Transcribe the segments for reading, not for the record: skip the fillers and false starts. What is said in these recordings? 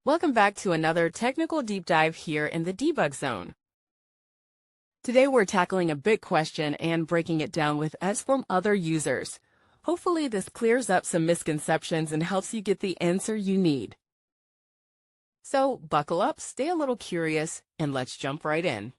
Welcome back to another technical deep dive here in the debug zone. Today we're tackling a big question and breaking it down with us from other users. Hopefully this clears up some misconceptions and helps you get the answer you need. So buckle up, stay a little curious, and let's jump right in.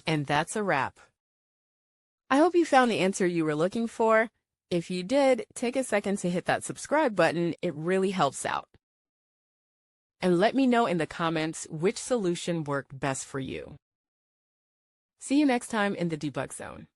And that's a wrap. I hope you found the answer you were looking for. If you did, take a second to hit that subscribe button. It really helps out. And let me know in the comments which solution worked best for you. See you next time in the debug zone.